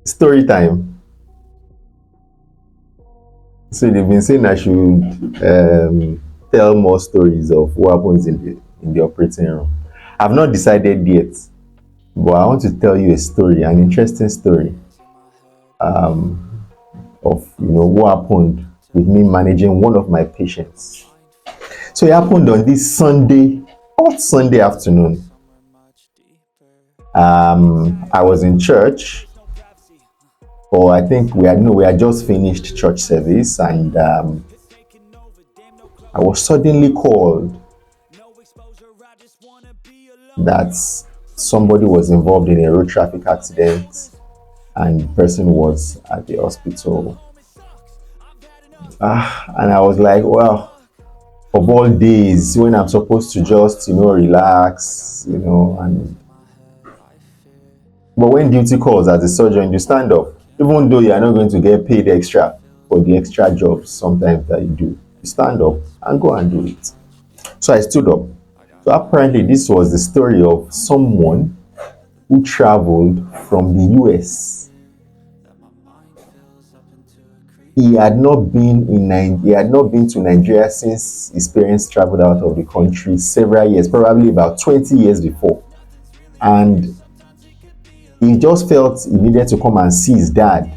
Story time. So they've been saying I should tell more stories of what happens in the operating room. I've not decided yet, but I want to tell you a story, an interesting story of what happened with me managing one of my patients. So it happened on this Sunday, hot Sunday afternoon. I was in church, or I think we had just finished church service, and I was suddenly called that somebody was involved in a road traffic accident and the person was at the hospital. And I was like, well, of all days when I'm supposed to just, relax, and but when duty calls as a surgeon, you stand up, even though you are not going to get paid extra for the extra jobs sometimes that you do. You stand up and go and do it. So I stood up. So apparently, this was the story of someone who traveled from the US. He had not been to Nigeria since his parents traveled out of the country several years, probably about 20 years before. And he just felt he needed to come and see his dad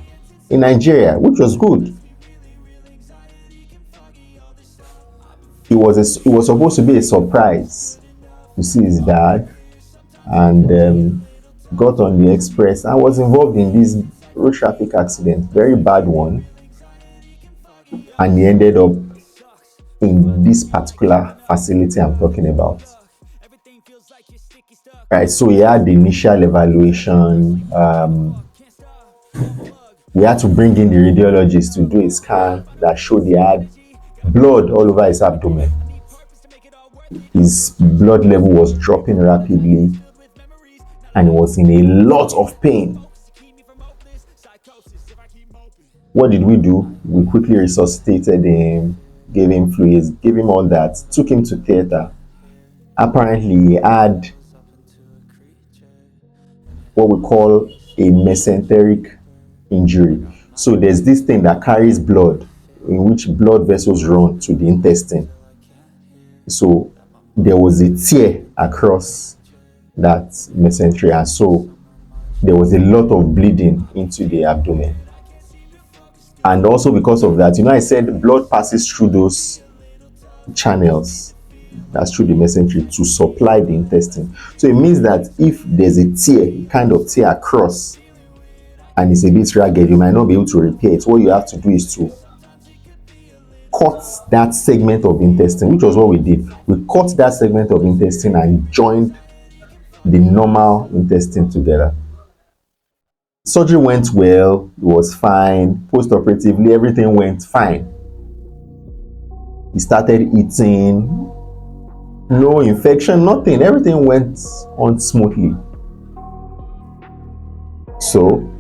in Nigeria, which was good. It was supposed to be a surprise to see his dad, and got on the express and was involved in this road traffic accident, very bad one, and he ended up in this particular facility I'm talking about. Right, so he had the initial evaluation. We had to bring in the radiologist to do a scan that showed he had blood all over his abdomen. His blood level was dropping rapidly and he was in a lot of pain. What did we do? We quickly resuscitated him, gave him fluids, gave him all that, took him to theater. Apparently, he had what we call a mesenteric injury. So there's this thing that carries blood, in which blood vessels run to the intestine. So there was a tear across that mesentery, and so there was a lot of bleeding into the abdomen. And also because of that, I said blood passes through those channels, that's through the mesentery, to supply the intestine. So it means that if there's a tear, kind of tear across, and it's a bit ragged, you might not be able to repair it. What you have to do is to cut that segment of intestine, which was what we did. We cut that segment of intestine and joined the normal intestine together. Surgery went well, it was fine. Post-operatively, everything went fine. He started eating, no infection, nothing. Everything went on smoothly. So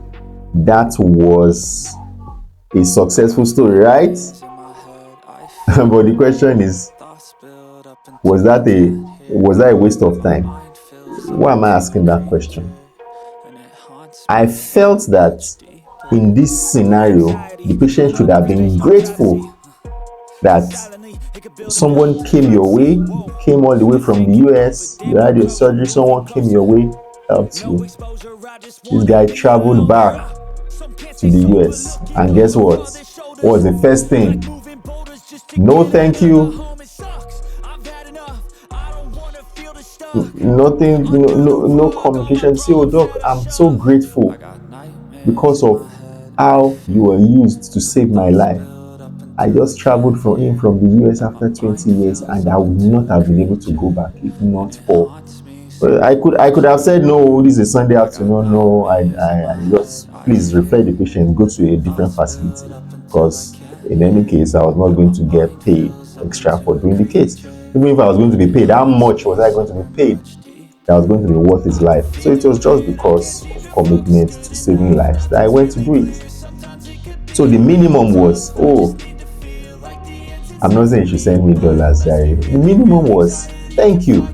that was a successful story, right? But the question is, was that a waste of time? Why am I asking that question? I felt that in this scenario, the patient should have been grateful that someone came your way, came all the way from the US, you had your surgery, someone came your way, helped you. This guy traveled back to the US, and guess what? What was the first thing? No thank you. Nothing, no communication. Say, oh doc, I'm so grateful because of how you were used to save my life. I just traveled from the US after 20 years, and I would not have been able to go back if not for. I could have said no. This is Sunday afternoon. No, I just please refer the patient, go to a different facility, because in any case I was not going to get paid extra for doing the case. Even if I was going to be paid, how much was I going to be paid that was going to be worth his life? So it was just because of commitment to saving lives that I went to do it. So the minimum was, I'm not saying you should send me dollars, Gary. The minimum was thank you.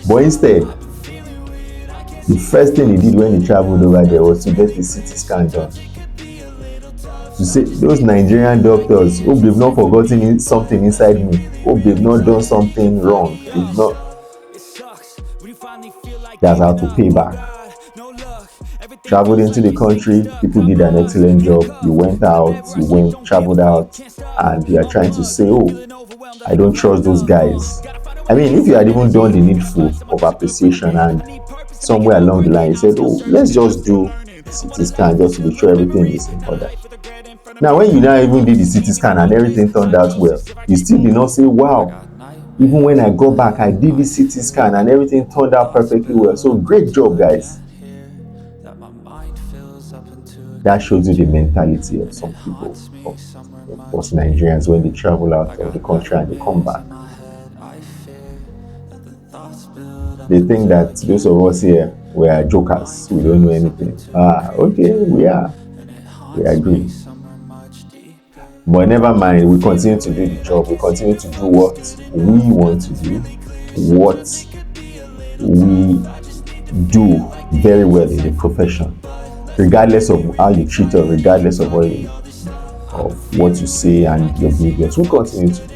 But instead, The first thing he did when he traveled over there was to get the CT scan done. To say those Nigerian doctors, hope they've not forgotten something inside me, hope they've not done something wrong, they've not. That's how to pay back. Traveled into the country, people did an excellent job. You went out, traveled out, and you are trying to say, oh, I don't trust those guys. I mean, if you had even done the needful of appreciation and somewhere along the line you said, oh, let's just do CT scan just to be sure everything is in order. Now, when you now even did the CT scan and everything turned out well, you still did not say, wow, even when I go back, I did the CT scan and everything turned out perfectly well. So great job, guys. That shows you the mentality of some people, of us Nigerians, when they travel out of the country and they come back. They think that those of us here, we are jokers, we don't know anything. Okay, we are. We agree. But never mind, we continue to do the job, we continue to do what we want to do, what we do very well in the profession, regardless of how you treat us, regardless of what you say and your behaviors. We continue to do,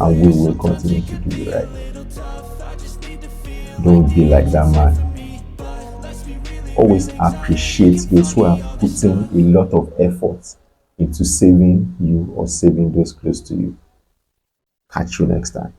and we will continue to do the right. Don't be like that man. Always appreciate those who are putting a lot of effort into saving you or saving those close to you. Catch you next time.